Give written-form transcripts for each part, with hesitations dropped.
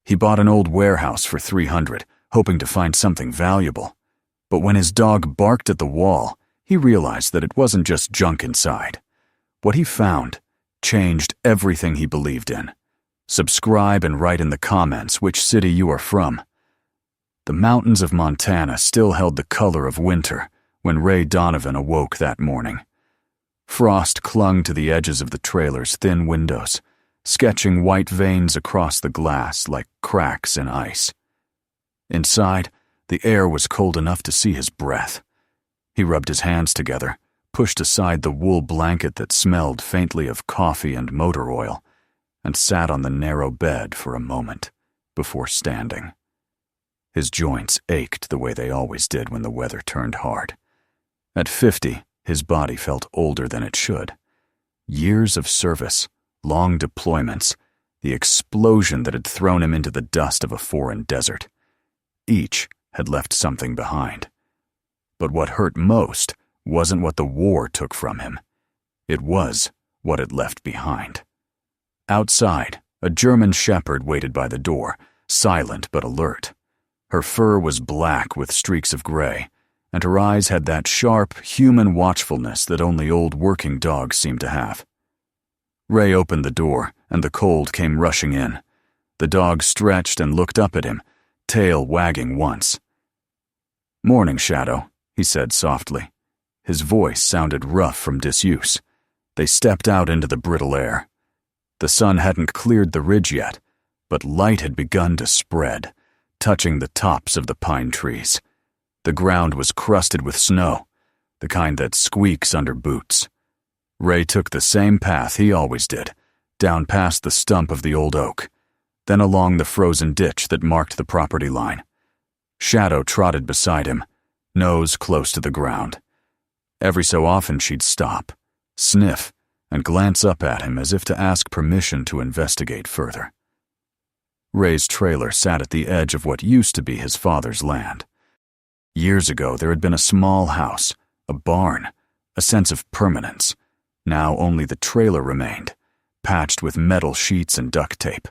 He bought an old warehouse for $300, hoping to find something valuable. But when his dog barked at the wall, he realized that it wasn't just junk inside. What he found changed everything he believed in. Subscribe and write in the comments which city you are from. The mountains of Montana still held the color of winter when Ray Donovan awoke that morning. Frost clung to the edges of the trailer's thin windows, sketching white veins across the glass like cracks in ice. Inside, the air was cold enough to see his breath. He rubbed his hands together, pushed aside the wool blanket that smelled faintly of coffee and motor oil, and sat on the narrow bed for a moment before standing. His joints ached the way they always did when the weather turned hard. At 50, his body felt older than it should. Years of service, long deployments, the explosion that had thrown him into the dust of a foreign desert. Each had left something behind. But what hurt most wasn't what the war took from him. It was what it left behind. Outside, a German shepherd waited by the door, silent but alert. Her fur was black with streaks of gray, and her eyes had that sharp, human watchfulness that only old working dogs seem to have. Ray opened the door, and the cold came rushing in. The dog stretched and looked up at him, tail wagging once. "Morning, Shadow," he said softly. His voice sounded rough from disuse. They stepped out into the brittle air. The sun hadn't cleared the ridge yet, but light had begun to spread, touching the tops of the pine trees. The ground was crusted with snow, the kind that squeaks under boots. Ray took the same path he always did, down past the stump of the old oak, then along the frozen ditch that marked the property line. Shadow trotted beside him, nose close to the ground. Every so often she'd stop, sniff, and glance up at him as if to ask permission to investigate further. Ray's trailer sat at the edge of what used to be his father's land. Years ago, there had been a small house, a barn, a sense of permanence. Now only the trailer remained, patched with metal sheets and duct tape.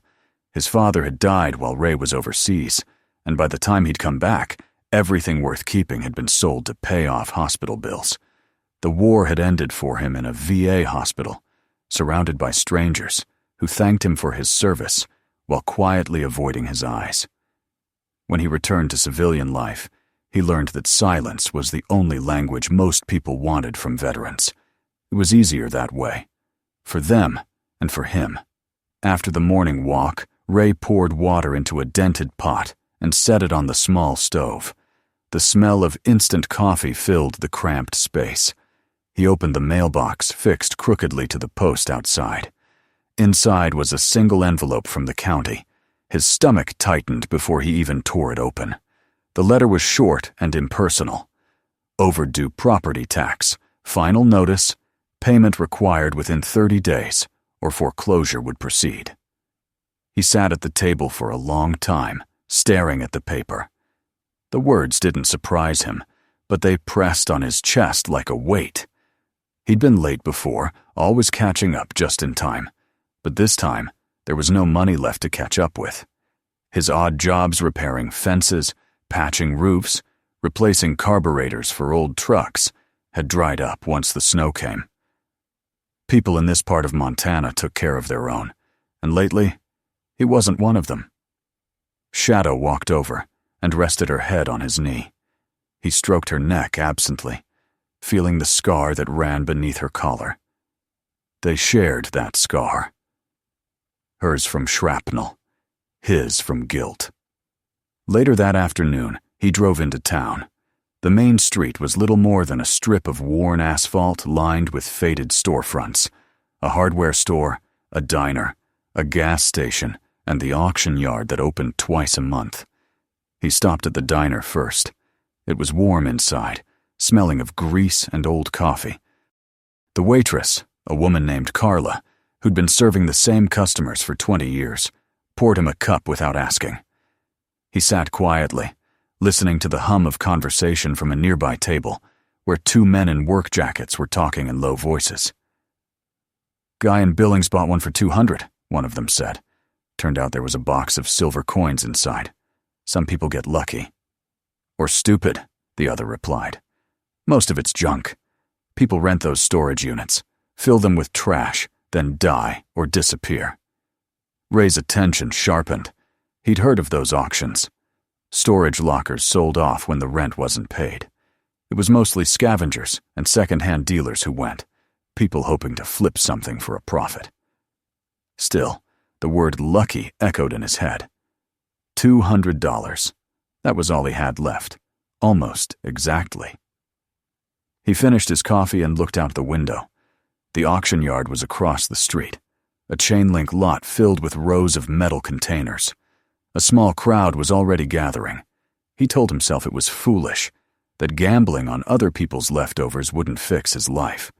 His father had died while Ray was overseas, and by the time he'd come back, everything worth keeping had been sold to pay off hospital bills. The war had ended for him in a VA hospital, surrounded by strangers who thanked him for his service while quietly avoiding his eyes. When he returned to civilian life, he learned that silence was the only language most people wanted from veterans. It was easier that way, for them and for him. After the morning walk, Ray poured water into a dented pot and set it on the small stove. The smell of instant coffee filled the cramped space. He opened the mailbox fixed crookedly to the post outside. Inside was a single envelope from the county. His stomach tightened before he even tore it open. The letter was short and impersonal. Overdue property tax, final notice, payment required within 30 days, or foreclosure would proceed. He sat at the table for a long time, staring at the paper. The words didn't surprise him, but they pressed on his chest like a weight. He'd been late before, always catching up just in time, but this time there was no money left to catch up with. His odd jobs repairing fences, patching roofs, replacing carburetors for old trucks had dried up once the snow came. People in this part of Montana took care of their own, and lately, he wasn't one of them. Shadow walked over and rested her head on his knee. He stroked her neck absently, feeling the scar that ran beneath her collar. They shared that scar. Hers from shrapnel, his from guilt. Later that afternoon, he drove into town. The main street was little more than a strip of worn asphalt lined with faded storefronts. A hardware store, a diner, a gas station, and the auction yard that opened twice a month. He stopped at the diner first. It was warm inside, smelling of grease and old coffee. The waitress, a woman named Carla, who'd been serving the same customers for 20 years, poured him a cup without asking. He sat quietly, listening to the hum of conversation from a nearby table, where two men in work jackets were talking in low voices. "Guy in Billings bought one for $200, one of them said. Turned out there was a box of silver coins inside. Some people get lucky. Or stupid, the other replied. Most of it's junk. People rent those storage units, fill them with trash, then die or disappear. Ray's attention sharpened. He'd heard of those auctions. Storage lockers sold off when the rent wasn't paid. It was mostly scavengers and second-hand dealers who went, people hoping to flip something for a profit. Still, the word lucky echoed in his head. $200. That was all he had left, almost exactly. He finished his coffee and looked out the window. The auction yard was across the street, a chain-link lot filled with rows of metal containers. A small crowd was already gathering. He told himself it was foolish, that gambling on other people's leftovers wouldn't fix his life.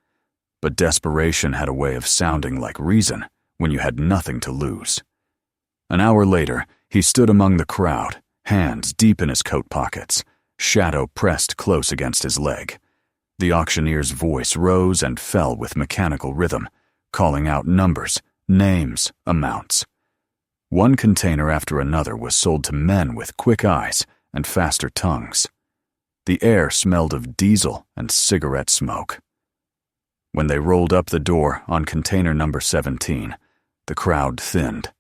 But desperation had a way of sounding like reason when you had nothing to lose. An hour later, he stood among the crowd, hands deep in his coat pockets, shadow pressed close against his leg. The auctioneer's voice rose and fell with mechanical rhythm, calling out numbers, names, amounts. One container after another was sold to men with quick eyes and faster tongues. The air smelled of diesel and cigarette smoke. When they rolled up the door on container number 17, the crowd thinned.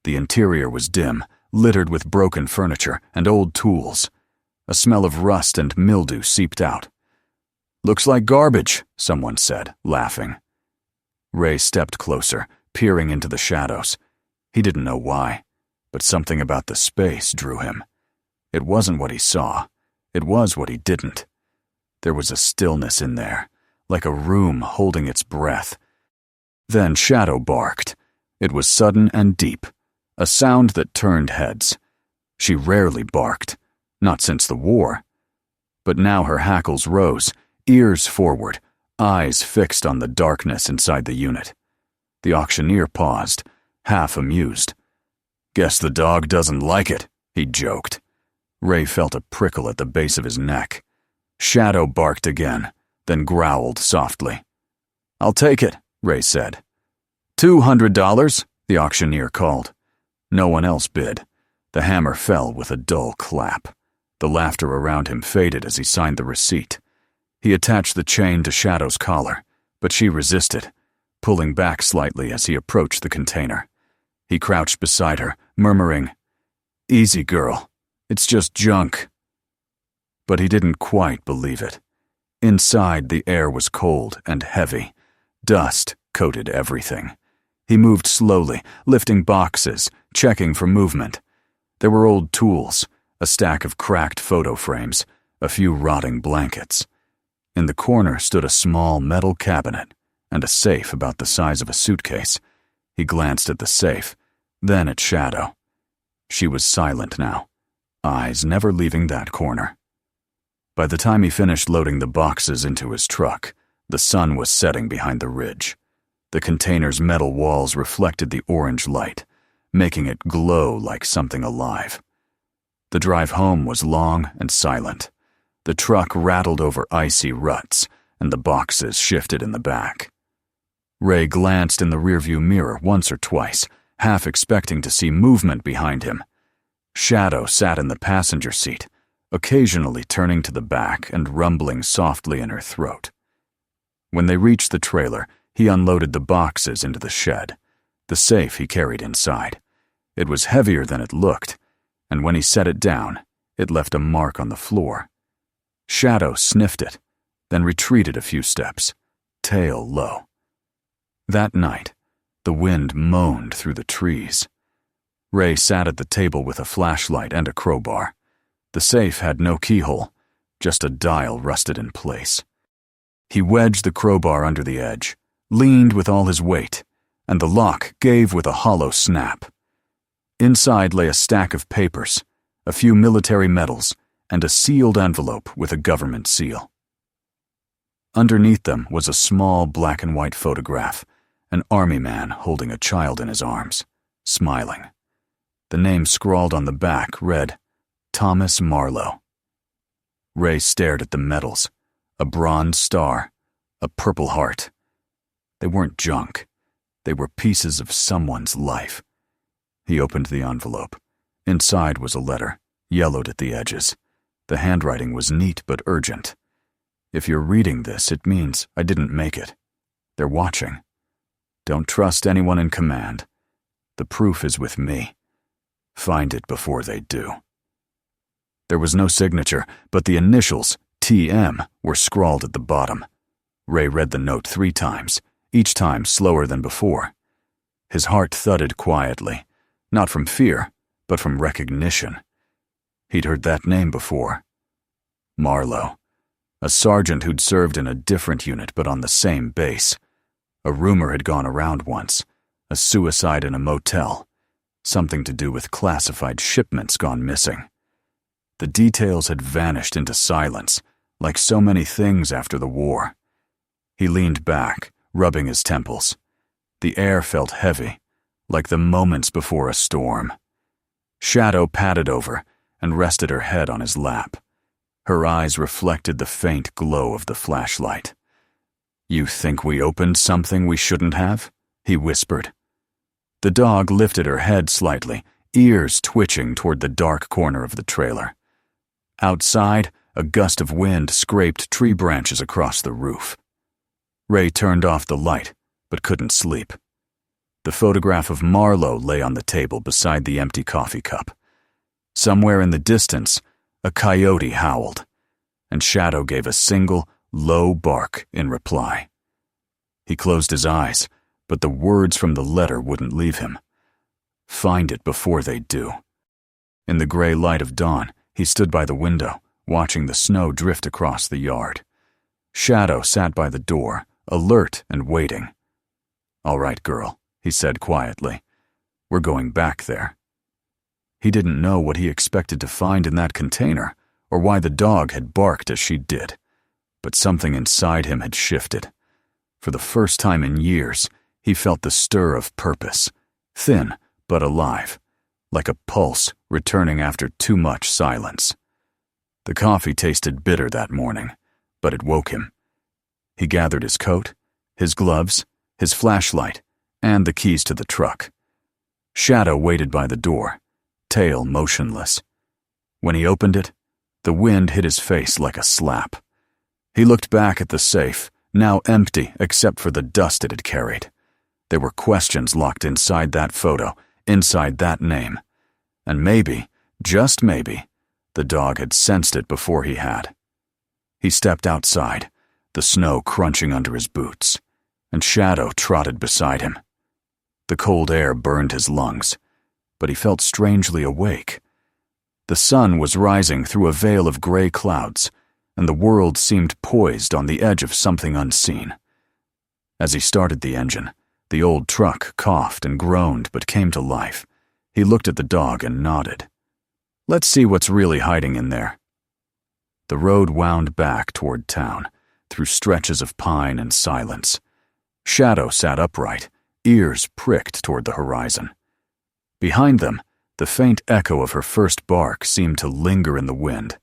The interior was dim, littered with broken furniture and old tools. A smell of rust and mildew seeped out. "Looks like garbage," someone said, laughing. Ray stepped closer, peering into the shadows. He didn't know why, but something about the space drew him. It wasn't what he saw. It was what he didn't. There was a stillness in there, like a room holding its breath. Then Shadow barked. It was sudden and deep, a sound that turned heads. She rarely barked, not since the war. But now her hackles rose, ears forward, eyes fixed on the darkness inside the unit. The auctioneer paused, half amused. "Guess the dog doesn't like it," he joked. Ray felt a prickle at the base of his neck. Shadow barked again, then growled softly. "I'll take it," Ray said. $200, the auctioneer called. No one else bid. The hammer fell with a dull clap. The laughter around him faded as he signed the receipt. He attached the chain to Shadow's collar, but she resisted, pulling back slightly as he approached the container. He crouched beside her, murmuring, "Easy, girl. It's just junk." But he didn't quite believe it. Inside, the air was cold and heavy. Dust coated everything. He moved slowly, lifting boxes, checking for movement. There were old tools, a stack of cracked photo frames, a few rotting blankets. In the corner stood a small metal cabinet and a safe about the size of a suitcase. He glanced at the safe, then at Shadow. She was silent now, eyes never leaving that corner. By the time he finished loading the boxes into his truck, the sun was setting behind the ridge. The container's metal walls reflected the orange light, making it glow like something alive. The drive home was long and silent. The truck rattled over icy ruts, and the boxes shifted in the back. Ray glanced in the rearview mirror once or twice, half expecting to see movement behind him. Shadow sat in the passenger seat, occasionally turning to the back and rumbling softly in her throat. When they reached the trailer, he unloaded the boxes into the shed, the safe he carried inside. It was heavier than it looked, and when he set it down, it left a mark on the floor. Shadow sniffed it, then retreated a few steps, tail low. That night, the wind moaned through the trees. Ray sat at the table with a flashlight and a crowbar. The safe had no keyhole, just a dial rusted in place. He wedged the crowbar under the edge, leaned with all his weight, and the lock gave with a hollow snap. Inside lay a stack of papers, a few military medals, and a sealed envelope with a government seal. Underneath them was a small black and white photograph, an army man holding a child in his arms, smiling. The name scrawled on the back read, Thomas Marlowe. Ray stared at the medals, a bronze star, a purple heart. They weren't junk. They were pieces of someone's life. He opened the envelope. Inside was a letter, yellowed at the edges. The handwriting was neat but urgent. If you're reading this, it means I didn't make it. They're watching. Don't trust anyone in command. The proof is with me. Find it before they do. There was no signature, but the initials, TM, were scrawled at the bottom. Ray read the note 3 times, each time slower than before. His heart thudded quietly, not from fear, but from recognition. He'd heard that name before. Marlowe, a sergeant who'd served in a different unit but on the same base. A rumor had gone around once, a suicide in a motel, something to do with classified shipments gone missing. The details had vanished into silence, like so many things after the war. He leaned back, rubbing his temples. The air felt heavy, like the moments before a storm. Shadow padded over and rested her head on his lap. Her eyes reflected the faint glow of the flashlight. "You think we opened something we shouldn't have?" he whispered. The dog lifted her head slightly, ears twitching toward the dark corner of the trailer. Outside, a gust of wind scraped tree branches across the roof. Ray turned off the light, but couldn't sleep. The photograph of Marlowe lay on the table beside the empty coffee cup. Somewhere in the distance, a coyote howled, and Shadow gave a single, low bark in reply. He closed his eyes, but the words from the letter wouldn't leave him. Find it before they do. In the gray light of dawn, he stood by the window, watching the snow drift across the yard. Shadow sat by the door, alert and waiting. "All right, girl," he said quietly. "We're going back there." He didn't know what he expected to find in that container, or why the dog had barked as she did. But something inside him had shifted. For the first time in years, he felt the stir of purpose, thin but alive, like a pulse returning after too much silence. The coffee tasted bitter that morning, but it woke him. He gathered his coat, his gloves, his flashlight, and the keys to the truck. Shadow waited by the door, tail motionless. When he opened it, the wind hit his face like a slap. He looked back at the safe, now empty except for the dust it had carried. There were questions locked inside that photo, inside that name. And maybe, just maybe, the dog had sensed it before he had. He stepped outside, the snow crunching under his boots, and Shadow trotted beside him. The cold air burned his lungs, but he felt strangely awake. The sun was rising through a veil of gray clouds, and the world seemed poised on the edge of something unseen. As he started the engine, the old truck coughed and groaned but came to life. He looked at the dog and nodded. "Let's see what's really hiding in there." The road wound back toward town, through stretches of pine and silence. Shadow sat upright, ears pricked toward the horizon. Behind them, the faint echo of her first bark seemed to linger in the wind.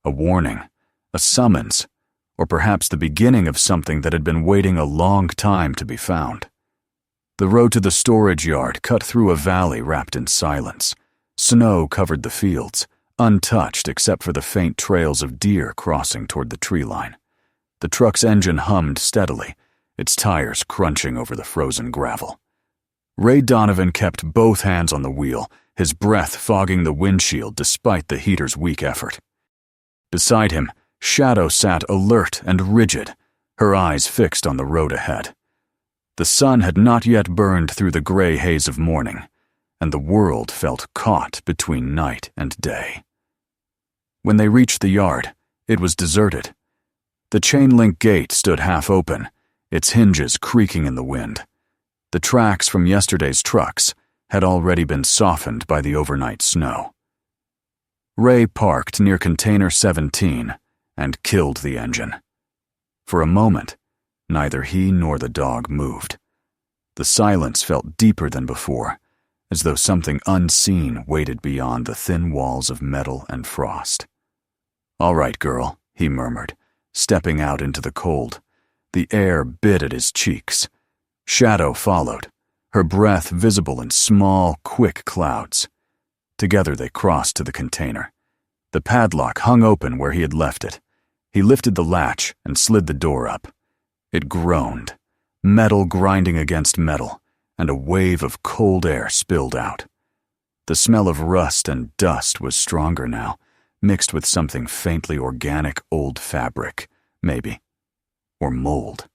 A warning, a summons, or perhaps the beginning of something that had been waiting a long time to be found. The road to the storage yard cut through a valley wrapped in silence. Snow covered the fields, untouched except for the faint trails of deer crossing toward the tree line. The truck's engine hummed steadily, its tires crunching over the frozen gravel. Ray Donovan kept both hands on the wheel, his breath fogging the windshield despite the heater's weak effort. Beside him, Shadow sat alert and rigid, her eyes fixed on the road ahead. The sun had not yet burned through the gray haze of morning, and the world felt caught between night and day. When they reached the yard, it was deserted. The chain-link gate stood half open, its hinges creaking in the wind. The tracks from yesterday's trucks had already been softened by the overnight snow. Ray parked near Container 17 and killed the engine. For a moment, neither he nor the dog moved. The silence felt deeper than before, as though something unseen waited beyond the thin walls of metal and frost. "All right, girl," he murmured, stepping out into the cold. The air bit at his cheeks. Shadow followed, her breath visible in small, quick clouds. Together they crossed to the container. The padlock hung open where he had left it. He lifted the latch and slid the door up. It groaned, metal grinding against metal, and a wave of cold air spilled out. The smell of rust and dust was stronger now, mixed with something faintly organic old fabric, maybe. Or mold.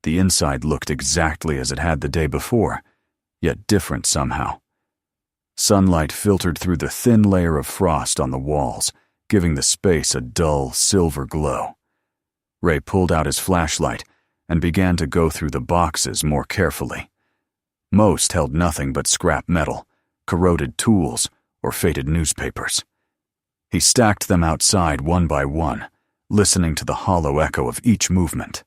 The inside looked exactly as it had the day before, yet different somehow. Sunlight filtered through the thin layer of frost on the walls, giving the space a dull silver glow. Ray pulled out his flashlight and began to go through the boxes more carefully. Most held nothing but scrap metal, corroded tools, or faded newspapers. He stacked them outside one by one, listening to the hollow echo of each movement.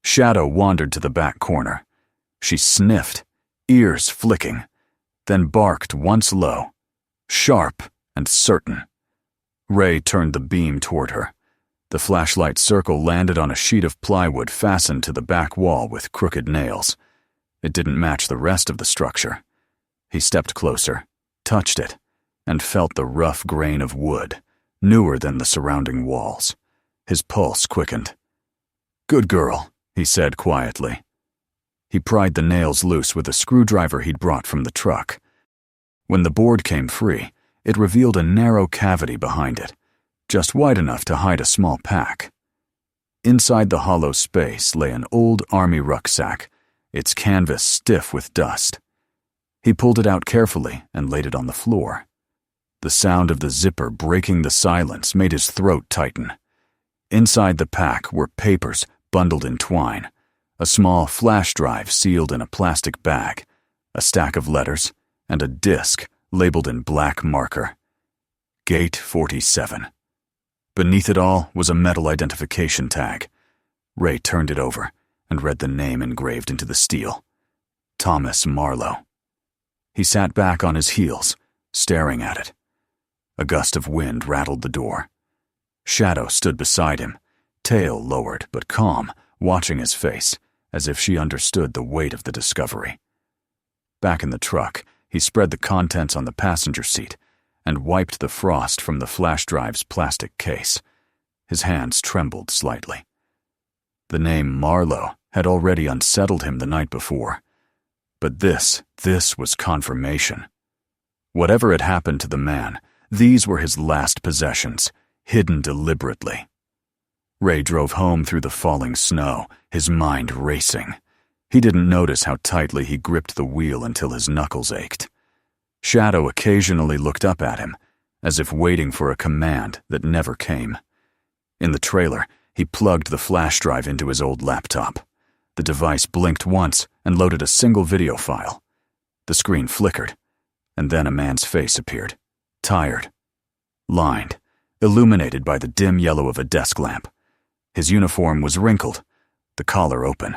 Shadow wandered to the back corner. She sniffed, ears flicking, then barked once low, sharp and certain. Ray turned the beam toward her. The flashlight circle landed on a sheet of plywood fastened to the back wall with crooked nails. It didn't match the rest of the structure. He stepped closer, touched it, and felt the rough grain of wood, newer than the surrounding walls. His pulse quickened. "Good girl," he said quietly. He pried the nails loose with a screwdriver he'd brought from the truck. When the board came free, it revealed a narrow cavity behind it, just wide enough to hide a small pack. Inside the hollow space lay an old army rucksack, its canvas stiff with dust. He pulled it out carefully and laid it on the floor. The sound of the zipper breaking the silence made his throat tighten. Inside the pack were papers bundled in twine, a small flash drive sealed in a plastic bag, a stack of letters, and a disc labeled in black marker. Gate 47. Beneath it all was a metal identification tag. Ray turned it over and read the name engraved into the steel. Thomas Marlowe. He sat back on his heels, staring at it. A gust of wind rattled the door. Shadow stood beside him, tail lowered but calm, watching his face, as if she understood the weight of the discovery. Back in the truck, he spread the contents on the passenger seat and wiped the frost from the flash drive's plastic case. His hands trembled slightly. The name Marlowe had already unsettled him the night before. But this was confirmation. Whatever had happened to the man, these were his last possessions, hidden deliberately. Ray drove home through the falling snow, his mind racing. He didn't notice how tightly he gripped the wheel until his knuckles ached. Shadow occasionally looked up at him, as if waiting for a command that never came. In the trailer, he plugged the flash drive into his old laptop. The device blinked once and loaded a single video file. The screen flickered, and then a man's face appeared, tired, lined, illuminated by the dim yellow of a desk lamp. His uniform was wrinkled, the collar open.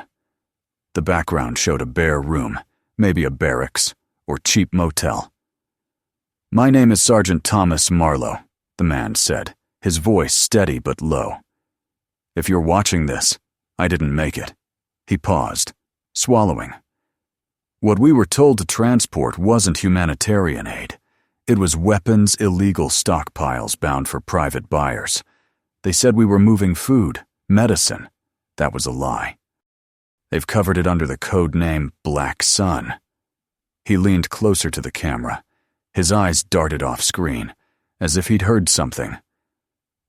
The background showed a bare room, maybe a barracks or cheap motel. "My name is Sergeant Thomas Marlowe," the man said, his voice steady but low. "If you're watching this, I didn't make it." He paused, swallowing. What we were told to transport wasn't humanitarian aid. It was weapons illegal stockpiles bound for private buyers. They said we were moving food, medicine. That was a lie. They've covered it under the code name Black Sun. He leaned closer to the camera. His eyes darted off screen, as if he'd heard something.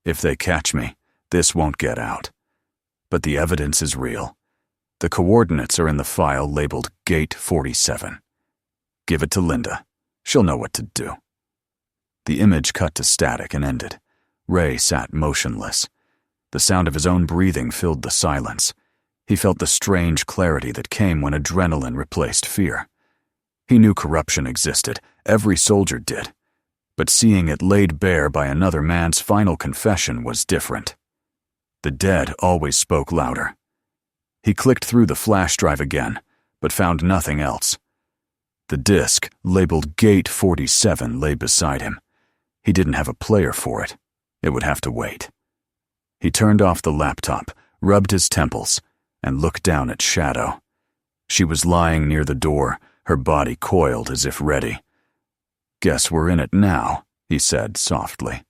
"If they catch me, this won't get out. But the evidence is real. The coordinates are in the file labeled Gate 47. Give it to Linda. She'll know what to do." The image cut to static and ended. Ray sat motionless. The sound of his own breathing filled the silence. He felt the strange clarity that came when adrenaline replaced fear. He knew corruption existed, every soldier did. But seeing it laid bare by another man's final confession was different. The dead always spoke louder. He clicked through the flash drive again, but found nothing else. The disc, labeled Gate 47, lay beside him. He didn't have a player for it. It would have to wait. He turned off the laptop, rubbed his temples, and looked down at Shadow. She was lying near the door, her body coiled as if ready. "Guess we're in it now," he said softly.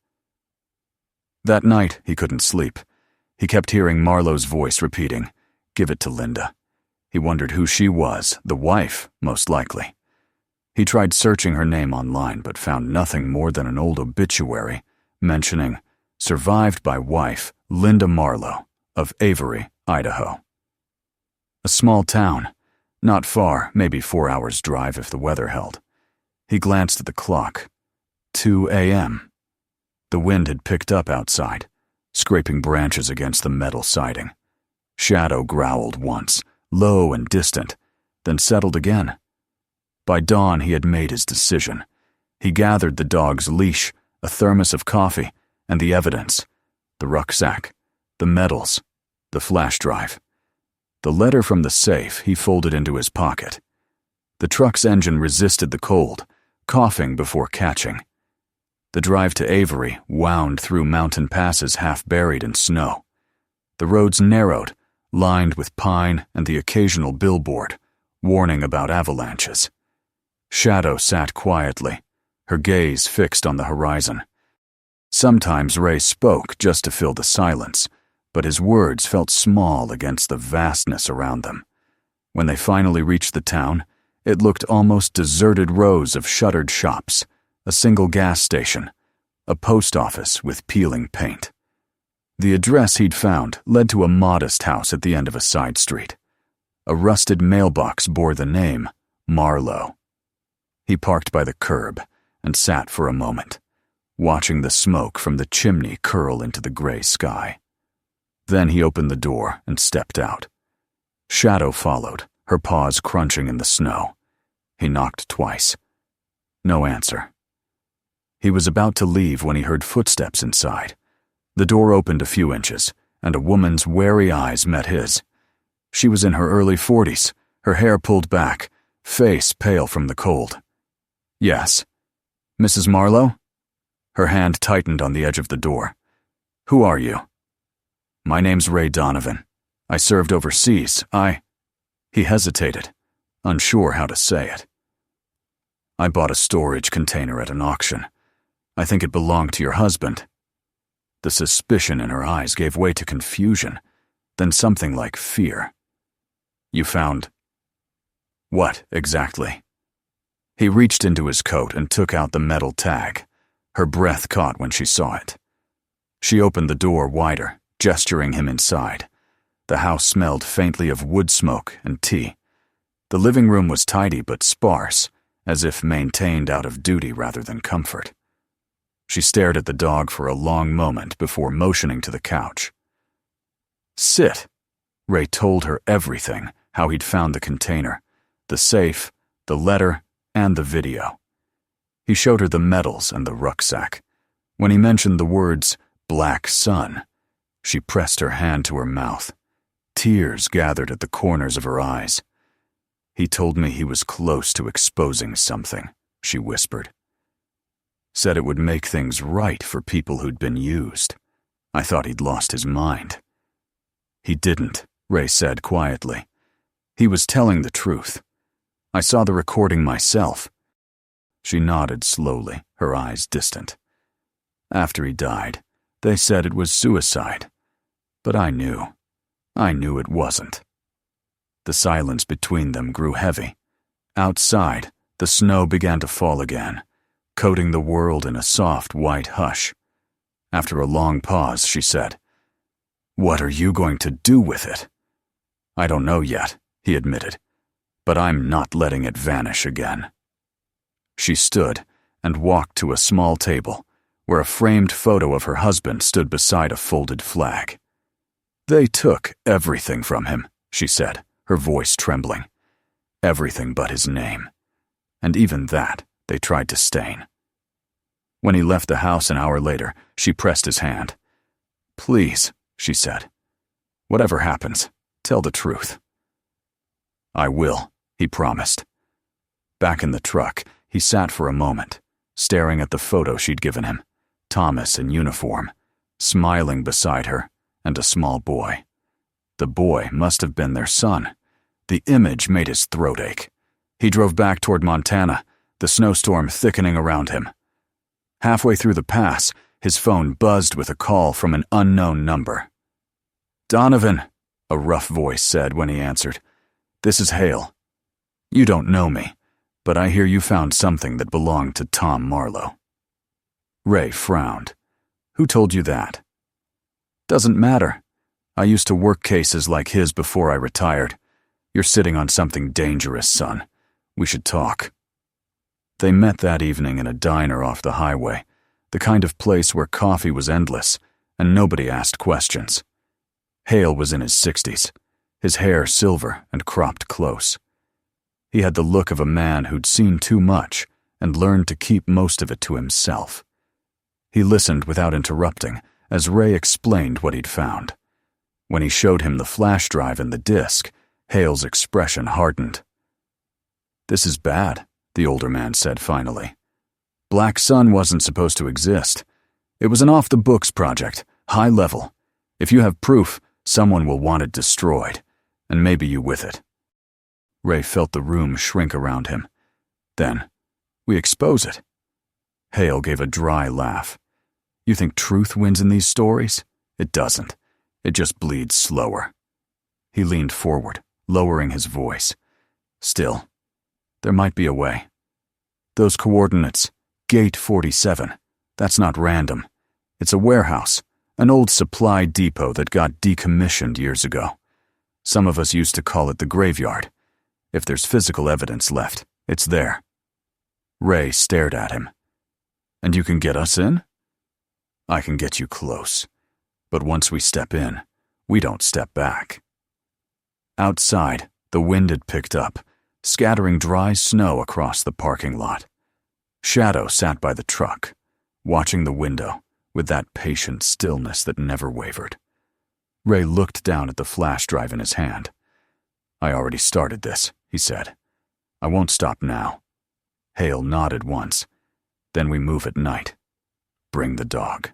That night, he couldn't sleep. He kept hearing Marlowe's voice repeating, "Give it to Linda." He wondered who she was, the wife, most likely. He tried searching her name online but found nothing more than an old obituary mentioning, "Survived by wife Linda Marlowe of Avery, Idaho." A small town, not far, maybe 4 hours' drive if the weather held. He glanced at the clock. 2 a.m. The wind had picked up outside, scraping branches against the metal siding. Shadow growled once, low and distant, then settled again. By dawn, he had made his decision. He gathered the dog's leash, a thermos of coffee, and the evidence: the rucksack, the medals, the flash drive. The letter from the safe he folded into his pocket. The truck's engine resisted the cold, coughing before catching. The drive to Avery wound through mountain passes half buried in snow. The roads narrowed, lined with pine and the occasional billboard, warning about avalanches. Shadow sat quietly, her gaze fixed on the horizon. Sometimes Ray spoke just to fill the silence, but his words felt small against the vastness around them. When they finally reached the town, it looked almost deserted rows of shuttered shops, a single gas station, a post office with peeling paint. The address he'd found led to a modest house at the end of a side street. A rusted mailbox bore the name Marlowe. He parked by the curb and sat for a moment, watching the smoke from the chimney curl into the gray sky. Then he opened the door and stepped out. Shadow followed, her paws crunching in the snow. He knocked twice. No answer. He was about to leave when he heard footsteps inside. The door opened a few inches, and a woman's wary eyes met his. She was in her early 40s, her hair pulled back, face pale from the cold. "Yes. Mrs. Marlowe?" Her hand tightened on the edge of the door. "Who are you?" "My name's Ray Donovan. I served overseas. He hesitated, unsure how to say it. "I bought a storage container at an auction. I think it belonged to your husband." The suspicion in her eyes gave way to confusion, then something like fear. "You found..." "What, exactly?" He reached into his coat and took out the metal tag. Her breath caught when she saw it. She opened the door wider, gesturing him inside. The house smelled faintly of wood smoke and tea. The living room was tidy but sparse, as if maintained out of duty rather than comfort. She stared at the dog for a long moment before motioning to the couch. "Sit." Ray told her everything, how he'd found the container, the safe, the letter, and the video. He showed her the medals and the rucksack. When he mentioned the words, "Black Sun," she pressed her hand to her mouth. Tears gathered at the corners of her eyes. "He told me he was close to exposing something," she whispered. "Said it would make things right for people who'd been used. I thought he'd lost his mind." "He didn't," Ray said quietly. "He was telling the truth. I saw the recording myself." She nodded slowly, her eyes distant. "After he died, they said it was suicide. But I knew it wasn't." The silence between them grew heavy. Outside, the snow began to fall again, coating the world in a soft white hush. After a long pause, she said, "What are you going to do with it?" "I don't know yet," he admitted, "but I'm not letting it vanish again." She stood and walked to a small table where a framed photo of her husband stood beside a folded flag. "They took everything from him," she said, her voice trembling. "Everything but his name. And even that they tried to stain." When he left the house an hour later, she pressed his hand. "Please," she said, "whatever happens, tell the truth." "I will," he promised. Back in the truck, he sat for a moment, staring at the photo she'd given him, Thomas in uniform, smiling beside her, and a small boy. The boy must have been their son, The image made his throat ache. He drove back toward Montana, the snowstorm thickening around him. Halfway through the pass, his phone buzzed with a call from an unknown number. "Donovan," a rough voice said when he answered. "This is Hale. You don't know me, but I hear you found something that belonged to Tom Marlowe." Ray frowned. "Who told you that?" "Doesn't matter. I used to work cases like his before I retired. You're sitting on something dangerous, son. We should talk." They met that evening in a diner off the highway, the kind of place where coffee was endless and nobody asked questions. Hale was in his 60s, his hair silver and cropped close. He had the look of a man who'd seen too much and learned to keep most of it to himself. He listened without interrupting as Ray explained what he'd found. When he showed him the flash drive and the disk, Hale's expression hardened. "This is bad," the older man said finally. "Black Sun wasn't supposed to exist. It was an off-the-books project, high level. If you have proof, someone will want it destroyed, and maybe you with it." Ray felt the room shrink around him. "Then, we expose it." Hale gave a dry laugh. "You think truth wins in these stories? It doesn't. It just bleeds slower." He leaned forward, lowering his voice. "Still, there might be a way. Those coordinates, Gate 47, that's not random. It's a warehouse, an old supply depot that got decommissioned years ago. Some of us used to call it the graveyard. If there's physical evidence left, it's there." Ray stared at him. "And you can get us in?" "I can get you close. But once we step in, we don't step back." Outside, the wind had picked up, scattering dry snow across the parking lot. Shadow sat by the truck, watching the window with that patient stillness that never wavered. Ray looked down at the flash drive in his hand. "I already started this," he said. "I won't stop now." Hale nodded once. "Then we move at night. Bring the dog."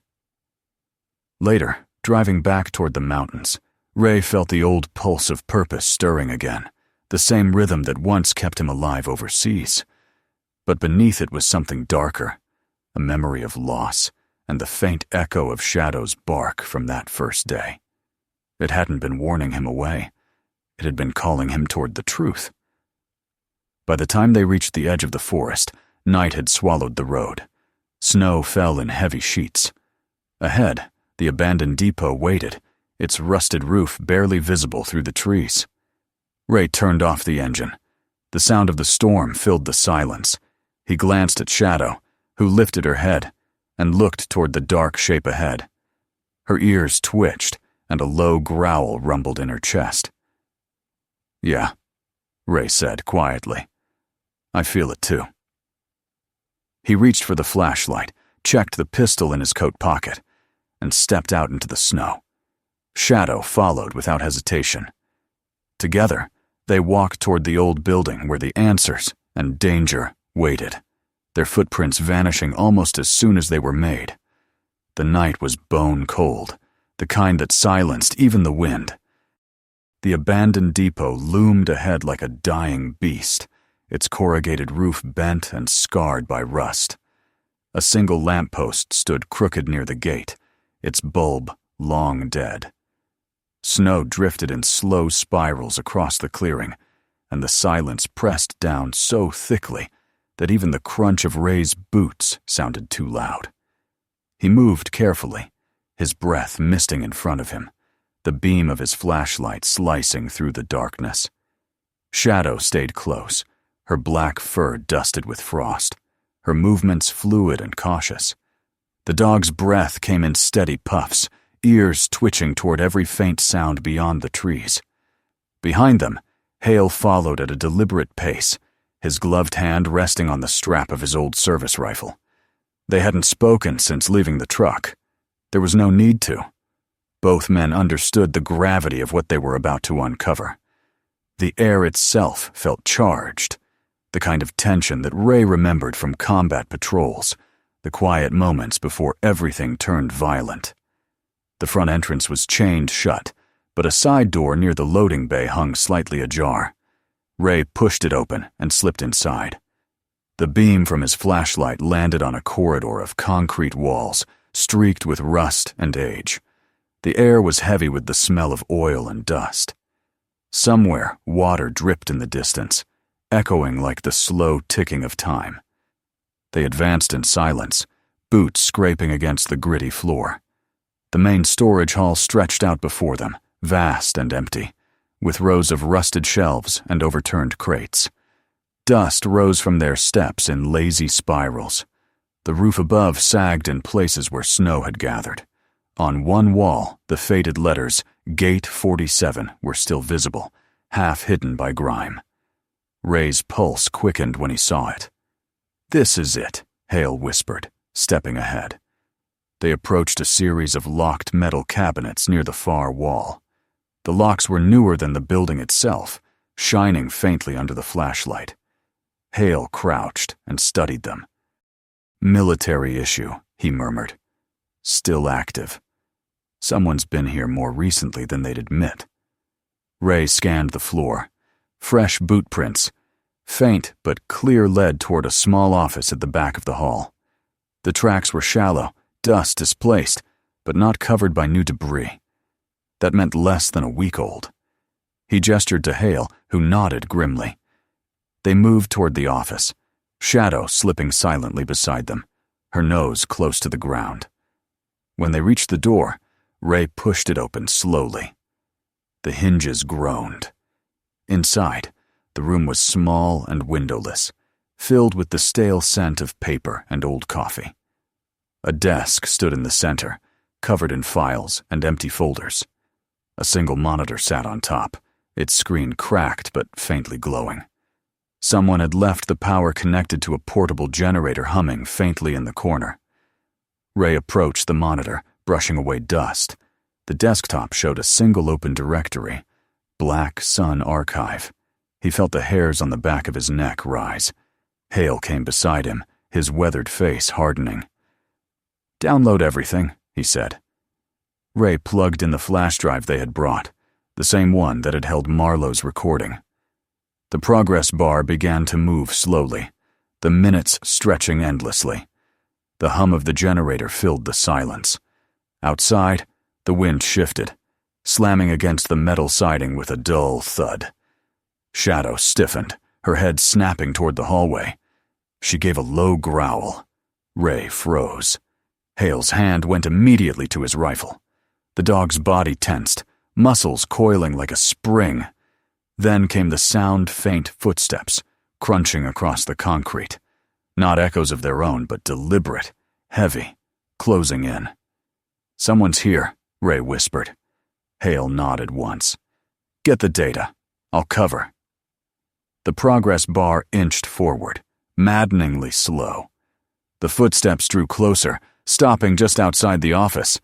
Later, driving back toward the mountains, Ray felt the old pulse of purpose stirring again, the same rhythm that once kept him alive overseas. But beneath it was something darker, a memory of loss and the faint echo of Shadow's bark from that first day. It hadn't been warning him away. It had been calling him toward the truth. By the time they reached the edge of the forest, night had swallowed the road. Snow fell in heavy sheets. Ahead, the abandoned depot waited, its rusted roof barely visible through the trees. Ray turned off the engine. The sound of the storm filled the silence. He glanced at Shadow, who lifted her head and looked toward the dark shape ahead. Her ears twitched, and a low growl rumbled in her chest. "Yeah," Ray said quietly. "I feel it too." He reached for the flashlight, checked the pistol in his coat pocket, and stepped out into the snow. Shadow followed without hesitation. Together, they walked toward the old building where the answers and danger waited, their footprints vanishing almost as soon as they were made. The night was bone cold, the kind that silenced even the wind. The abandoned depot loomed ahead like a dying beast, its corrugated roof bent and scarred by rust. A single lamppost stood crooked near the gate, its bulb long dead. Snow drifted in slow spirals across the clearing, and the silence pressed down so thickly that even the crunch of Ray's boots sounded too loud. He moved carefully, his breath misting in front of him, the beam of his flashlight slicing through the darkness. Shadow stayed close, her black fur dusted with frost, her movements fluid and cautious. The dog's breath came in steady puffs, ears twitching toward every faint sound beyond the trees. Behind them, Hale followed at a deliberate pace, his gloved hand resting on the strap of his old service rifle. They hadn't spoken since leaving the truck. There was no need to. Both men understood the gravity of what they were about to uncover. The air itself felt charged, the kind of tension that Ray remembered from combat patrols, the quiet moments before everything turned violent. The front entrance was chained shut, but a side door near the loading bay hung slightly ajar. Ray pushed it open and slipped inside. The beam from his flashlight landed on a corridor of concrete walls, streaked with rust and age. The air was heavy with the smell of oil and dust. Somewhere, water dripped in the distance, echoing like the slow ticking of time. They advanced in silence, boots scraping against the gritty floor. The main storage hall stretched out before them, vast and empty, with rows of rusted shelves and overturned crates. Dust rose from their steps in lazy spirals. The roof above sagged in places where snow had gathered. On one wall, the faded letters Gate 47 were still visible, half hidden by grime. Ray's pulse quickened when he saw it. "This is it," Hale whispered, stepping ahead. They approached a series of locked metal cabinets near the far wall. The locks were newer than the building itself, shining faintly under the flashlight. Hale crouched and studied them. "Military issue," he murmured. "Still active. Someone's been here more recently than they'd admit." Ray scanned the floor. Fresh boot prints. Faint but clear led toward a small office at the back of the hall. The tracks were shallow, dust displaced, but not covered by new debris. That meant less than a week old. He gestured to Hale, who nodded grimly. They moved toward the office, Shadow slipping silently beside them, her nose close to the ground. When they reached the door, Ray pushed it open slowly. The hinges groaned. Inside, the room was small and windowless, filled with the stale scent of paper and old coffee. A desk stood in the center, covered in files and empty folders. A single monitor sat on top, its screen cracked but faintly glowing. Someone had left the power connected to a portable generator humming faintly in the corner. Ray approached the monitor, brushing away dust. The desktop showed a single open directory, Black Sun Archive. He felt the hairs on the back of his neck rise. Hale came beside him, his weathered face hardening. "Download everything," he said. Ray plugged in the flash drive they had brought, the same one that had held Marlowe's recording. The progress bar began to move slowly, the minutes stretching endlessly. The hum of the generator filled the silence. Outside, the wind shifted, slamming against the metal siding with a dull thud. Shadow stiffened, her head snapping toward the hallway. She gave a low growl. Ray froze. Hale's hand went immediately to his rifle. The dog's body tensed, muscles coiling like a spring. Then came the sound-faint footsteps, crunching across the concrete. Not echoes of their own, but deliberate, heavy, closing in. "Someone's here," Ray whispered. Hale nodded once. "Get the data. I'll cover." The progress bar inched forward, maddeningly slow. The footsteps drew closer, stopping just outside the office.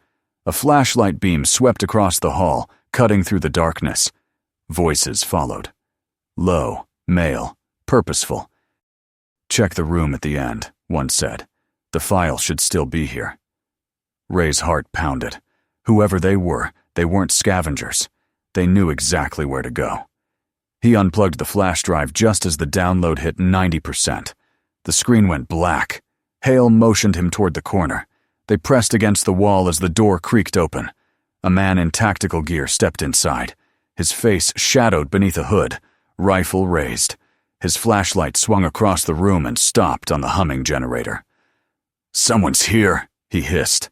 A flashlight beam swept across the hall, cutting through the darkness. Voices followed. Low, male, purposeful. "Check the room at the end," one said. "The file should still be here." Ray's heart pounded. Whoever they weren't scavengers. They knew exactly where to go. He unplugged the flash drive just as the download hit 90%. The screen went black. Hale motioned him toward the corner. They pressed against the wall as the door creaked open. A man in tactical gear stepped inside, his face shadowed beneath a hood, rifle raised. His flashlight swung across the room and stopped on the humming generator. "Someone's here," he hissed.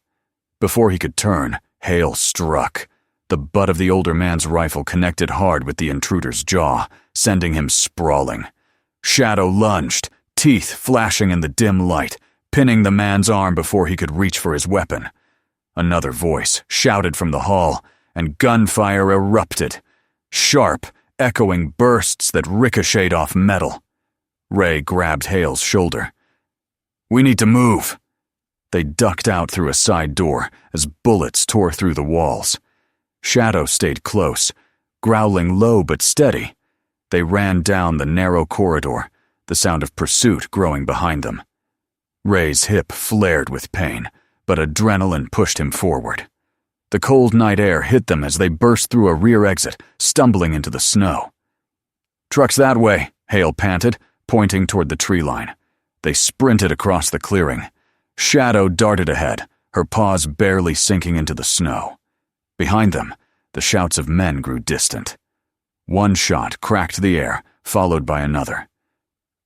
Before he could turn, Hale struck. The butt of the older man's rifle connected hard with the intruder's jaw, sending him sprawling. Shadow lunged, teeth flashing in the dim light, pinning the man's arm before he could reach for his weapon. Another voice shouted from the hall, and gunfire erupted. Sharp, echoing bursts that ricocheted off metal. Ray grabbed Hale's shoulder. "We need to move." They ducked out through a side door as bullets tore through the walls. Shadow stayed close, growling low but steady. They ran down the narrow corridor, the sound of pursuit growing behind them. Ray's hip flared with pain, but adrenaline pushed him forward. The cold night air hit them as they burst through a rear exit, stumbling into the snow. "Truck's that way," Hale panted, pointing toward the tree line. They sprinted across the clearing. Shadow darted ahead, her paws barely sinking into the snow. Behind them, the shouts of men grew distant. One shot cracked the air, followed by another.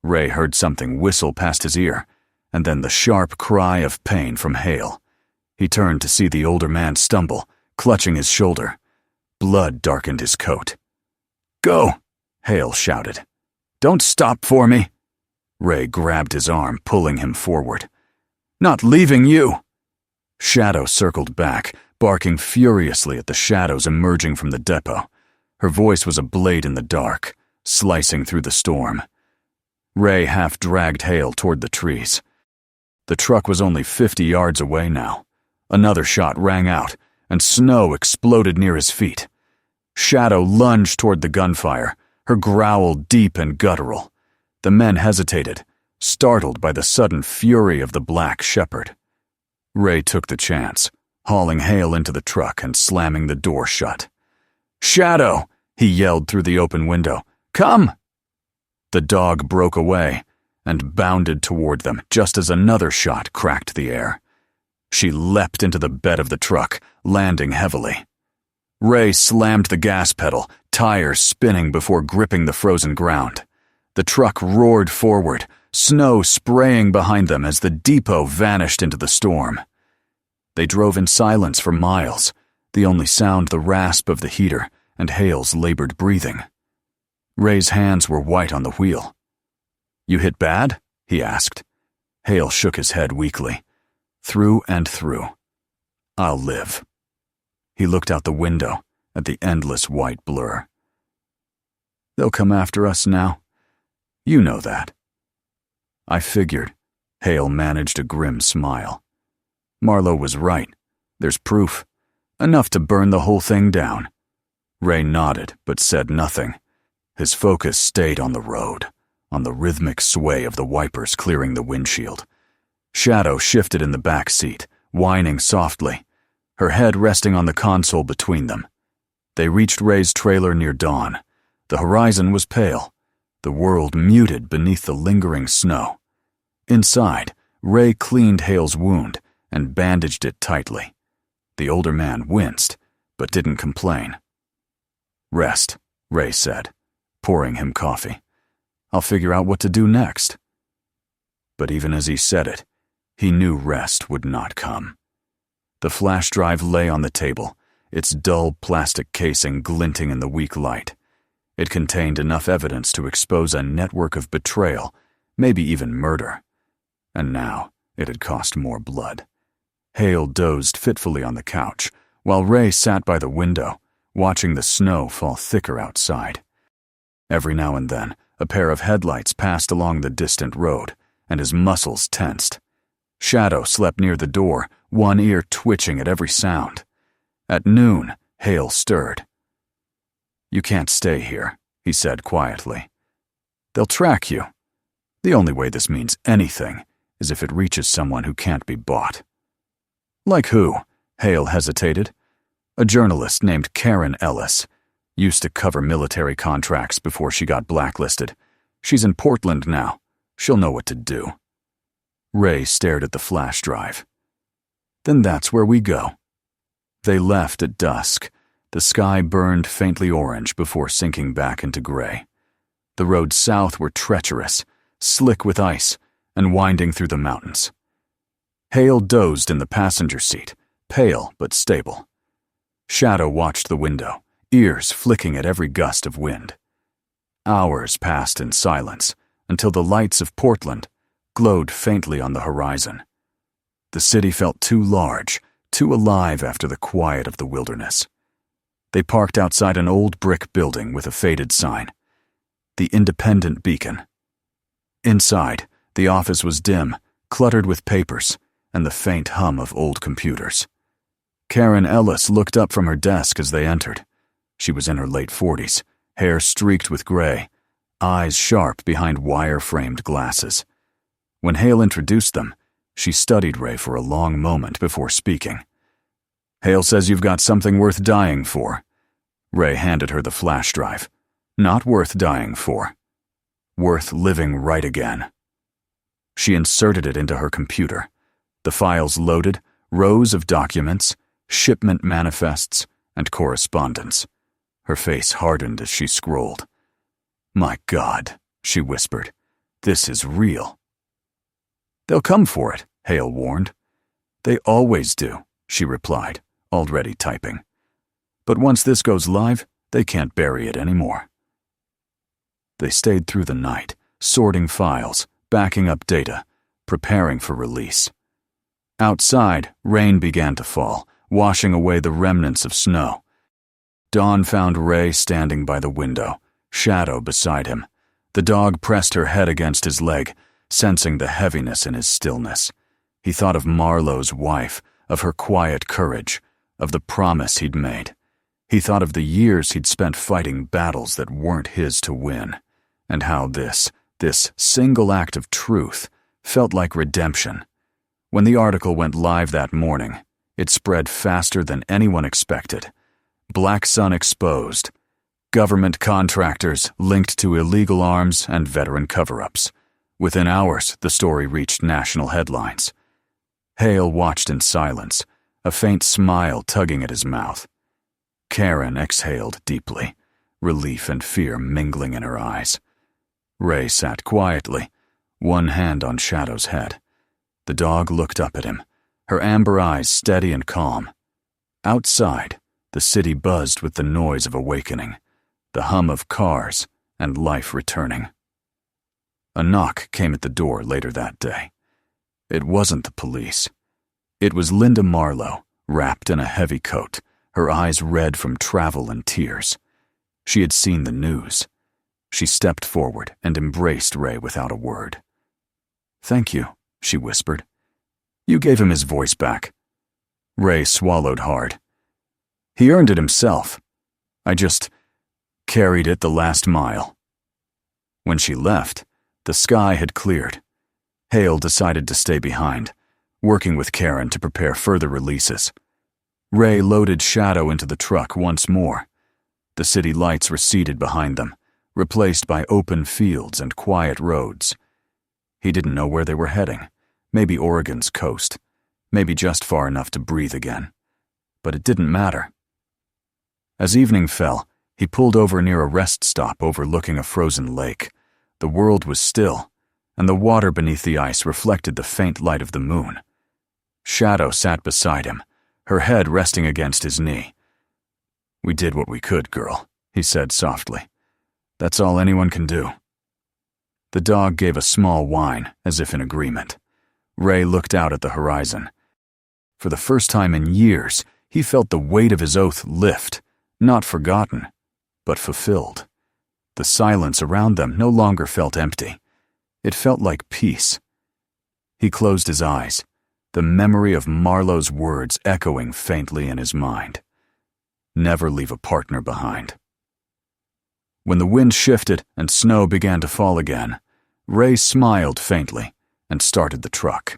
Ray heard something whistle past his ear, and then the sharp cry of pain from Hale. He turned to see the older man stumble, clutching his shoulder. Blood darkened his coat. "Go!" Hale shouted. "Don't stop for me!" Ray grabbed his arm, pulling him forward. "Not leaving you!" Shadow circled back, barking furiously at the shadows emerging from the depot. Her voice was a blade in the dark, slicing through the storm. Ray half-dragged Hale toward the trees. The truck was only 50 yards away now. Another shot rang out, and snow exploded near his feet. Shadow lunged toward the gunfire, her growl deep and guttural. The men hesitated, startled by the sudden fury of the black shepherd. Ray took the chance, hauling Hale into the truck and slamming the door shut. "Shadow!" he yelled through the open window. "Come!" The dog broke away and bounded toward them just as another shot cracked the air. She leapt into the bed of the truck, landing heavily. Ray slammed the gas pedal, tires spinning before gripping the frozen ground. The truck roared forward, snow spraying behind them as the depot vanished into the storm. They drove in silence for miles, the only sound the rasp of the heater and Hale's labored breathing. Ray's hands were white on the wheel. "You hit bad?" he asked. Hale shook his head weakly. "Through and through. I'll live." He looked out the window at the endless white blur. "They'll come after us now. You know that." "I figured." Hale managed a grim smile. "Marlowe was right. There's proof. Enough to burn the whole thing down." Ray nodded, but said nothing. His focus stayed on the road, on the rhythmic sway of the wipers clearing the windshield. Shadow shifted in the back seat, whining softly, her head resting on the console between them. They reached Ray's trailer near dawn. The horizon was pale, the world muted beneath the lingering snow. Inside, Ray cleaned Hale's wound and bandaged it tightly. The older man winced, but didn't complain. "Rest," Ray said, pouring him coffee. "I'll figure out what to do next." But even as he said it, he knew rest would not come. The flash drive lay on the table, its dull plastic casing glinting in the weak light. It contained enough evidence to expose a network of betrayal, maybe even murder. And now it had cost more blood. Hale dozed fitfully on the couch, while Ray sat by the window, watching the snow fall thicker outside. Every now and then, a pair of headlights passed along the distant road, and his muscles tensed. Shadow slept near the door, one ear twitching at every sound. At noon, Hale stirred. "You can't stay here," he said quietly. "They'll track you. The only way this means anything is if it reaches someone who can't be bought." "Like who?" Hale hesitated. "A journalist named Karen Ellis. Used to cover military contracts before she got blacklisted. She's in Portland now. She'll know what to do." Ray stared at the flash drive. "Then that's where we go." They left at dusk. The sky burned faintly orange before sinking back into gray. The roads south were treacherous, slick with ice, and winding through the mountains. Hale dozed in the passenger seat, pale but stable. Shadow watched the window, ears flicking at every gust of wind. Hours passed in silence until the lights of Portland glowed faintly on the horizon. The city felt too large, too alive after the quiet of the wilderness. They parked outside an old brick building with a faded sign, the Independent Beacon. Inside, the office was dim, cluttered with papers, and the faint hum of old computers. Karen Ellis looked up from her desk as they entered. She was in her late 40s, hair streaked with gray, eyes sharp behind wire-framed glasses. When Hale introduced them, she studied Ray for a long moment before speaking. "Hale says you've got something worth dying for." Ray handed her the flash drive. Not worth dying for. Worth living right again. She inserted it into her computer. The files loaded, rows of documents, shipment manifests, and correspondence. Her face hardened as she scrolled. "My God," she whispered. "This is real." "They'll come for it," Hale warned. "They always do," she replied, already typing. "But once this goes live, they can't bury it anymore." They stayed through the night, sorting files, backing up data, preparing for release. Outside, rain began to fall, washing away the remnants of snow. Dawn found Ray standing by the window, Shadow beside him. The dog pressed her head against his leg, sensing the heaviness in his stillness. He thought of Marlowe's wife, of her quiet courage, of the promise he'd made. He thought of the years he'd spent fighting battles that weren't his to win, and how this single act of truth felt like redemption. When the article went live that morning, it spread faster than anyone expected. Black Sun exposed. Government contractors linked to illegal arms and veteran cover-ups. Within hours, the story reached national headlines. Hale watched in silence, a faint smile tugging at his mouth. Karen exhaled deeply, relief and fear mingling in her eyes. Ray sat quietly, one hand on Shadow's head. The dog looked up at him, her amber eyes steady and calm. Outside, the city buzzed with the noise of awakening, the hum of cars, and life returning. A knock came at the door later that day. It wasn't the police. It was Linda Marlowe, wrapped in a heavy coat, her eyes red from travel and tears. She had seen the news. She stepped forward and embraced Ray without a word. "Thank you," she whispered. "You gave him his voice back." Ray swallowed hard. "He earned it himself. I just carried it the last mile." When she left, the sky had cleared. Hale decided to stay behind, working with Karen to prepare further releases. Ray loaded Shadow into the truck once more. The city lights receded behind them, replaced by open fields and quiet roads. He didn't know where they were heading. Maybe Oregon's coast. Maybe just far enough to breathe again. But it didn't matter. As evening fell, he pulled over near a rest stop overlooking a frozen lake. The world was still, and the water beneath the ice reflected the faint light of the moon. Shadow sat beside him, her head resting against his knee. "We did what we could, girl," he said softly. "That's all anyone can do." The dog gave a small whine, as if in agreement. Ray looked out at the horizon. For the first time in years, he felt the weight of his oath lift, not forgotten, but fulfilled. The silence around them no longer felt empty. It felt like peace. He closed his eyes, the memory of Marlowe's words echoing faintly in his mind. Never leave a partner behind. When the wind shifted and snow began to fall again, Ray smiled faintly and started the truck.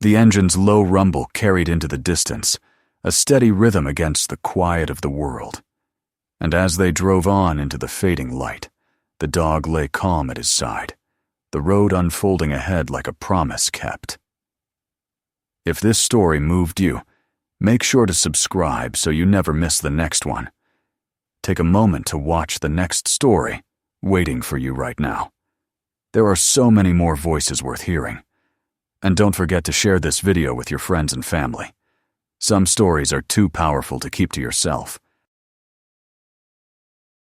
The engine's low rumble carried into the distance, a steady rhythm against the quiet of the world. And as they drove on into the fading light, the dog lay calm at his side, the road unfolding ahead like a promise kept. If this story moved you, make sure to subscribe so you never miss the next one. Take a moment to watch the next story waiting for you right now. There are so many more voices worth hearing. And don't forget to share this video with your friends and family. Some stories are too powerful to keep to yourself.